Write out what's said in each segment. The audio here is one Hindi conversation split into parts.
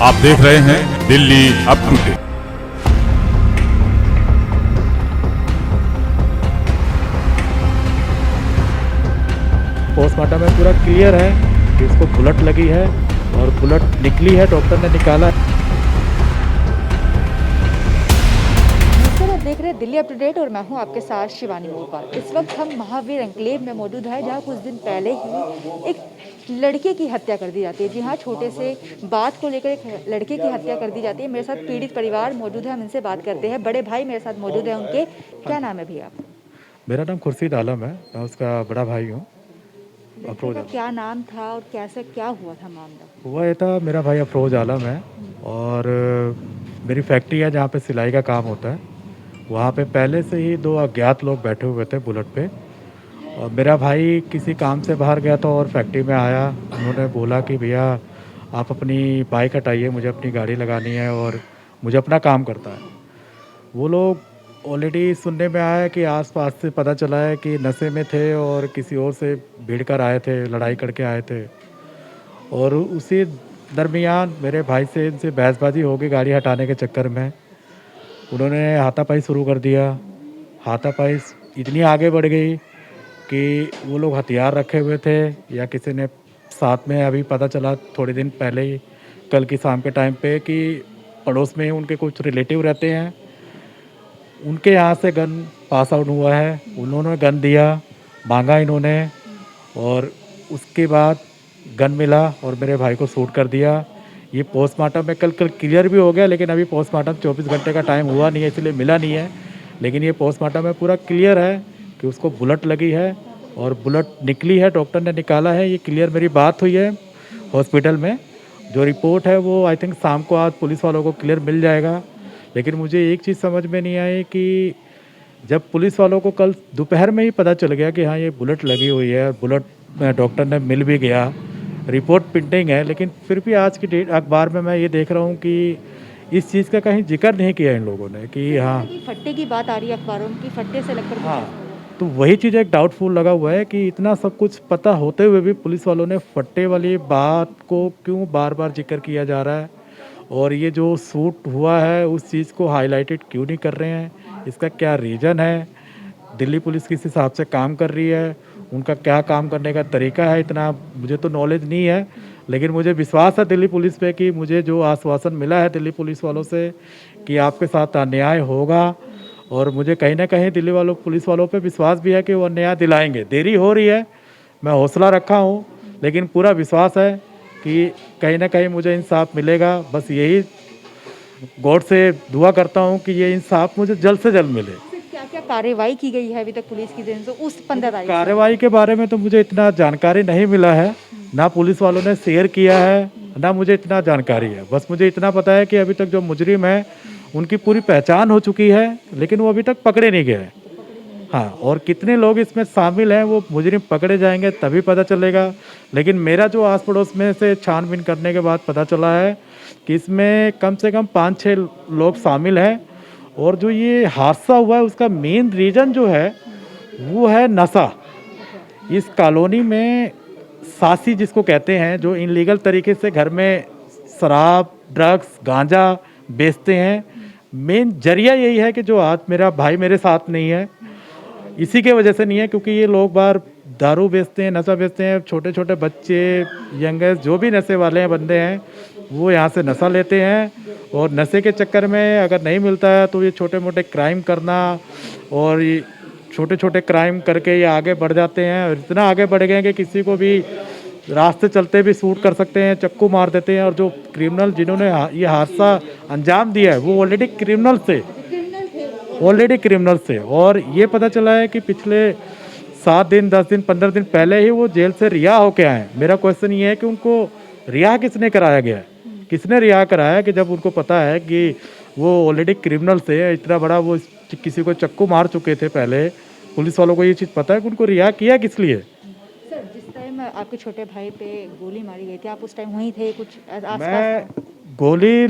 आप देख रहे हैं Delhi up to date. Postmortem में पूरा क्लियर है कि इसको बुलेट लगी है और बुलेट निकली है, डॉक्टर ने निकाला है। नमस्कार, आप देख रहे हैं दिल्ली अप टू डेट और मैं हूं आपके साथ शिवानी मोहपाल। इस वक्त हम महावीर एन्क्लेव में मौजूद है, जहां कुछ दिन पहले ही एक लड़के की हत्या कर दी जाती है। जी हाँ, छोटे से बात को लेकर एक लड़के की हत्या कर दी जाती है। मेरे साथ पीड़ित परिवार मौजूद है, हम इनसे बात करते हैं। बड़े भाई मेरे साथ मौजूद है उनके। क्या नाम है भैया? मेरा नाम खुर्शीद आलम है, मैं उसका बड़ा भाई हूँ। लड़के का क्या नाम था और कैसे क्या हुआ था मामला? हुआ ये था, मेरा भाई अफरोज आलम है और मेरी फैक्ट्री है जहाँ पे सिलाई का काम होता है। वहाँ पे पहले से ही दो अज्ञात लोग बैठे हुए थे बुलेट पे, और मेरा भाई किसी काम से बाहर गया था और फैक्ट्री में आया। उन्होंने बोला कि भैया आप अपनी बाइक हटाइए, मुझे अपनी गाड़ी लगानी है और मुझे अपना काम करता है। वो लोग ऑलरेडी सुनने में आया कि आसपास से पता चला है कि नशे में थे और किसी और से भीड़ कर आए थे, लड़ाई करके आए थे। और उसी दरमियान मेरे भाई से इनसे बहसबाजी हो गई गाड़ी हटाने के चक्कर में। उन्होंने हाथापाई शुरू कर दिया। हाथापाई इतनी आगे बढ़ गई कि वो लोग हथियार रखे हुए थे या किसी ने साथ में, अभी पता चला थोड़े दिन पहले ही, कल की शाम के टाइम पे, कि पड़ोस में ही उनके कुछ रिलेटिव रहते हैं, उनके यहाँ से गन पास आउट हुआ है। उन्होंने गन दिया, मांगा इन्होंने, और उसके बाद गन मिला और मेरे भाई को शूट कर दिया। ये पोस्टमार्टम में कल क्लियर भी हो गया, लेकिन अभी पोस्टमार्टम 24 घंटे का टाइम हुआ नहीं है, इसलिए मिला नहीं है। लेकिन ये पोस्टमार्टम में पूरा क्लियर है कि उसको बुलेट लगी है और बुलेट निकली है, डॉक्टर ने निकाला है। ये क्लियर मेरी बात हुई है हॉस्पिटल में। जो रिपोर्ट है वो आई थिंक शाम को आज पुलिस वालों को क्लियर मिल जाएगा। लेकिन मुझे एक चीज़ समझ में नहीं आई कि जब पुलिस वालों को कल दोपहर में ही पता चल गया कि हाँ ये बुलेट लगी हुई है, बुलेट डॉक्टर ने मिल भी गया, रिपोर्ट प्रिंटिंग है, लेकिन फिर भी आज की डेट अखबार में मैं ये देख रहा हूँ कि इस चीज़ का कहीं जिक्र नहीं किया इन लोगों ने कि हाँ। फट्टे की बात आ रही है अखबारों में कि फट्टे से लगकर कुछ हाँ, ऐसा हुआ। तो वही चीज़ एक डाउटफुल लगा हुआ है कि इतना सब कुछ पता होते हुए भी पुलिस वालों ने फट्टे वाली बात को क्यों बार बार जिक्र किया जा रहा है, और ये जो शूट हुआ है उस चीज़ को हाईलाइटेड क्यों नहीं कर रहे हैं, इसका क्या रीज़न है। दिल्ली पुलिस किस हिसाब से काम कर रही है, उनका क्या काम करने का तरीका है, इतना मुझे तो नॉलेज नहीं है। लेकिन मुझे विश्वास है दिल्ली पुलिस पे कि मुझे जो आश्वासन मिला है दिल्ली पुलिस वालों से कि आपके साथ अन्याय होगा, और मुझे कहीं ना कहीं दिल्ली वालों पुलिस वालों पे विश्वास भी है कि वो अन्याय दिलाएंगे। देरी हो रही है, मैं हौसला रखा हूँ, लेकिन पूरा विश्वास है कि कहीं ना कहीं मुझे इंसाफ मिलेगा। बस यही गॉड से दुआ करता हूँ कि ये इंसाफ मुझे जल्द से जल्द मिले। क्या क्या कार्रवाई की गई है अभी तक पुलिस की तरफ से उस 15 तारीख से? कार्रवाई के बारे में तो मुझे इतना जानकारी नहीं मिला है, ना पुलिस वालों ने शेयर किया है, ना मुझे इतना जानकारी है। बस मुझे इतना पता है कि अभी तक जो मुजरिम है उनकी पूरी पहचान हो चुकी है, लेकिन वो अभी तक पकड़े नहीं गए। हाँ, और कितने लोग इसमें शामिल हैं वो मुजरिम पकड़े जाएंगे तभी पता चलेगा। लेकिन मेरा जो आस पड़ोस में से छानबीन करने के बाद पता चला है कि इसमें कम से कम 5-6 लोग शामिल हैं, और जो ये हादसा हुआ है उसका मेन रीज़न जो है वो है नशा। इस कॉलोनी में सासी जिसको कहते हैं, जो इनलीगल तरीके से घर में शराब, ड्रग्स, गांजा बेचते हैं, मेन जरिया यही है कि जो आज मेरा भाई मेरे साथ नहीं है, इसी के वजह से नहीं है, क्योंकि ये लोग बार दारू बेचते हैं, नशा बेचते हैं। छोटे छोटे बच्चे, यंगेस्ट जो भी नशे वाले हैं बंदे हैं, वो यहाँ से नशा लेते हैं, और नशे के चक्कर में अगर नहीं मिलता है तो ये छोटे मोटे क्राइम करना, और ये छोटे छोटे क्राइम करके ये आगे बढ़ जाते हैं। और इतना आगे बढ़ गए हैं कि किसी को भी रास्ते चलते भी शूट कर सकते हैं, चक्कू मार देते हैं। और जो क्रिमिनल जिन्होंने ये हादसा अंजाम दिया है वो ऑलरेडी क्रिमिनल से, और ये पता चला है कि पिछले 7 दिन, 10 दिन, 15 दिन पहले ही वो जेल से रिहा होके आए हैं। मेरा क्वेश्चन ये है कि उनको रिहा किसने कराया गया है, किसने रिहा कराया, कि जब उनको पता है कि वो ऑलरेडी क्रिमिनल से, इतना बड़ा वो किसी को चक्कू मार चुके थे पहले, पुलिस वालों को ये चीज़ पता है कि उनको रिहा किया किस लिए। सर, जिस टाइम आपके छोटे भाई पे गोली मारी गई थी, आप उस टाइम वहीं थे? कुछ आसपास मैं गोली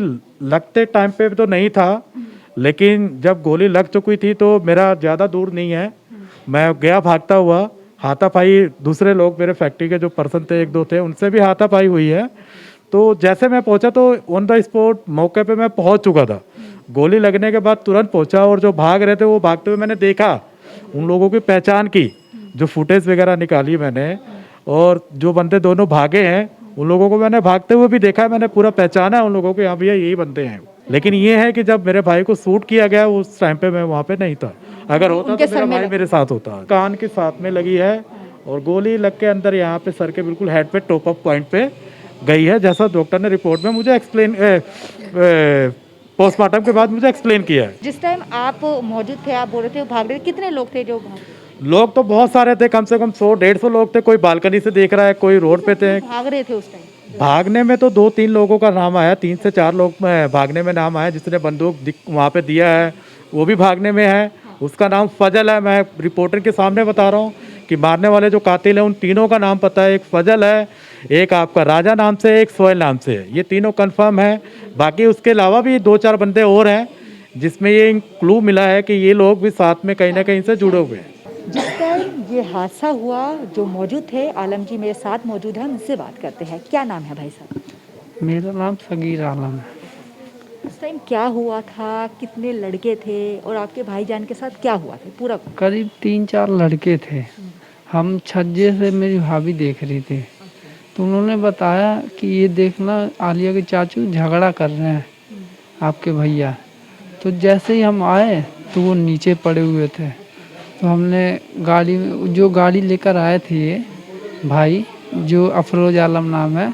लगते टाइम पे तो नहीं था, लेकिन जब गोली लग चुकी थी तो मेरा ज़्यादा दूर नहीं है, मैं गया भागता हुआ। हाथापाई दूसरे लोग मेरे फैक्ट्री के जो पर्सन थे, 1-2 थे, उनसे भी हाथापाई हुई है। तो जैसे मैं पहुंचा तो ऑन द स्पॉट मौके पे मैं पहुंच चुका था। गोली लगने के बाद तुरंत पहुंचा और जो भाग रहे थे वो भागते हुए मैंने देखा, उन लोगों की पहचान की, जो फुटेज वगैरह निकाली मैंने, और जो बंदे दोनों भागे हैं उन लोगों को मैंने भागते हुए भी देखा है, मैंने पूरा पहचाना है उन लोगों को, हाँ भैया यही बंदे हैं। लेकिन ये है कि जब मेरे भाई को शूट किया गया उस टाइम पे मैं वहाँ पे नहीं था, अगर होता उनके तो मेरा सर में भाई मेरे साथ होता। कान के साथ में लगी है और गोली लग के अंदर यहाँ पे सर के बिल्कुल हेड पे टॉप अप पॉइंट पे गई है, जैसा डॉक्टर ने रिपोर्ट में मुझे एक्सप्लेन पोस्टमार्टम के बाद मुझे एक्सप्लेन किया है। जिस टाइम आप मौजूद थे, आप बोल रहे थे भाग रहे थे, कितने लोग थे जो लोग तो बहुत सारे थे, कम से कम 100-150 लोग थे। कोई बालकनी से देख रहा है, कोई रोड पे थे। भाग रहे थे उस टाइम? भागने में तो 2-3 लोगों का नाम आया, 3 से 4 लोग में भागने में नाम आया। जिसने बंदूक वहाँ पे दिया है वो भी भागने में है, उसका नाम फजल है। मैं रिपोर्टर के सामने बता रहा हूँ कि मारने वाले जो कातिल हैं उन तीनों का नाम पता है। एक फजल है, एक आपका राजा नाम से, एक सोहेल नाम से है, ये तीनों कंफर्म है। बाकी उसके अलावा भी 2-4 बंदे और हैं जिसमें ये क्लू मिला है कि ये लोग भी साथ में कहीं ना कहीं से जुड़े हुए हैं। जिस टाइम ये हादसा हुआ, जो मौजूद थे आलम जी मेरे साथ मौजूद हैं, उनसे बात करते हैं। क्या नाम है भाई साहब? मेरा नाम सगीर आलम है। उस टाइम क्या हुआ था, कितने लड़के थे और आपके भाईजान के साथ क्या हुआ था पूरा? करीब 3-4 लड़के थे। हम छज्जे से मेरी भाभी देख रही थी, तो उन्होंने बताया कि ये देखना आलिया के चाचू झगड़ा कर रहे हैं आपके भैया। तो जैसे ही हम आए तो वो नीचे पड़े हुए थे, तो हमने गाड़ी में, जो गाड़ी लेकर आए थे ये भाई, जो अफरोज आलम नाम है,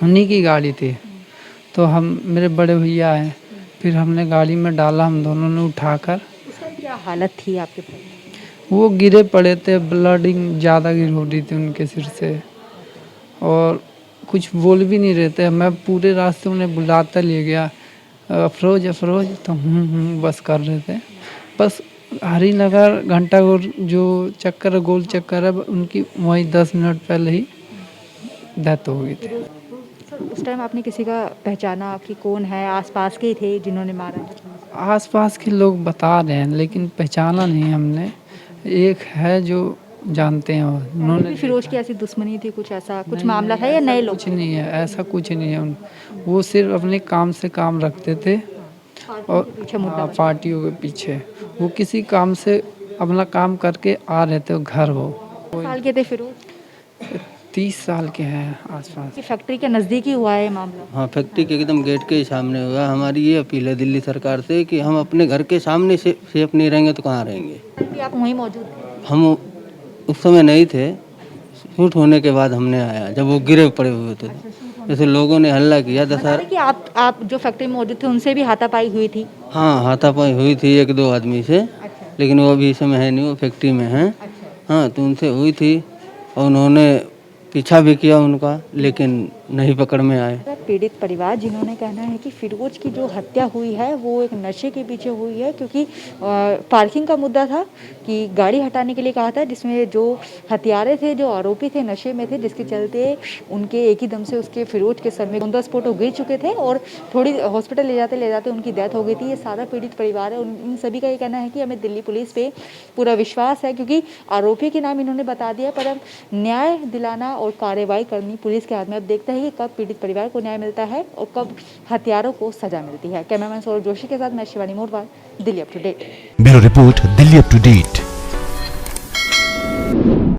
उन्हीं की गाड़ी थी। तो हम, मेरे बड़े भैया आए, फिर हमने गाड़ी में डाला, हम दोनों ने उठाकर। उस टाइम क्या हालत थी आपके भाई? वो गिरे पड़े थे, ब्लडिंग ज़्यादा गिर हो रही थी उनके सिर से, और कुछ बोल भी नहीं रहे थे। मैं पूरे रास्ते उन्हें बुलाता ले गया, अफरोज अफरोज, तो बस कर रहे थे। बस हरिनगर घंटा घोर जो चक्कर है, गोल चक्कर है, उनकी वहीं 10 मिनट पहले ही डेथ हो गई थी। सर उस टाइम आपने किसी का पहचाना कि कौन है? आसपास के ही थे जिन्होंने मारा है? आसपास के लोग बता रहे हैं लेकिन पहचाना नहीं हमने। एक है जो जानते हैं, उन्होंने फिरोज की ऐसी दुश्मनी थी, कुछ ऐसा कुछ मामला था या नए लोग? कुछ नहीं है, ऐसा कुछ नहीं है। वो सिर्फ अपने काम से काम रखते थे और पार्टियों के पीछे वो किसी काम से अपना काम करके आ रहे थे घर। वो साल के थे फिरोज? 30 साल के हैं आसपास। की फैक्ट्री के नज़दीक ही हुआ है मामला? हाँ, फैक्ट्री के एकदम गेट के ही सामने हुआ। हमारी ये अपील है दिल्ली सरकार से कि हम अपने घर के सामने से सेफ नहीं रहेंगे तो कहाँ रहेंगे। अभी आप वहीं मौजूद थे? हम उस समय नहीं थे, शूट होने के बाद हमने आया जब वो गिरे पड़े हुए थे। जैसे लोगों ने हल्ला किया बता रहे कि आप जो फैक्ट्री में मौजूद थे उनसे भी हाथापाई हुई थी? हाँ, हाथापाई हुई थी 1-2 आदमी से, लेकिन वो अभी इस समय है नहीं, वो फैक्ट्री में हैं। हाँ, तो उनसे हुई थी और उन्होंने पीछा भी किया उनका, लेकिन नहीं पकड़ में आए। पीड़ित परिवार जिन्होंने कहना है कि फिरोज की जो हत्या हुई है वो एक नशे के पीछे हुई है, क्योंकि पार्किंग का मुद्दा था कि गाड़ी हटाने के लिए कहा था, जिसमें जो हत्यारे थे, जो आरोपी थे, नशे में थे, जिसके चलते उनके एक ही दम से उसके फिरोज के सर में ऑन द स्पॉट वो गिर चुके थे और थोड़ी हॉस्पिटल ले जाते उनकी डेथ हो गई थी। ये सारा पीड़ित परिवार है, इन सभी का ये कहना है कि हमें दिल्ली पुलिस पे पूरा विश्वास है, क्योंकि आरोपी के नाम इन्होंने बता दिया, पर अब न्याय दिलाना और कार्रवाई करनी पुलिस के हाथ में। अब देखते हैं कि कब पीड़ित परिवार को न्याय मिलता है और कब हत्यारों को सजा मिलती है। कैमरामैन सौरभ जोशी के साथ मैं Shivani Morwal, Delhi up to date. Bureau report, Delhi up to date.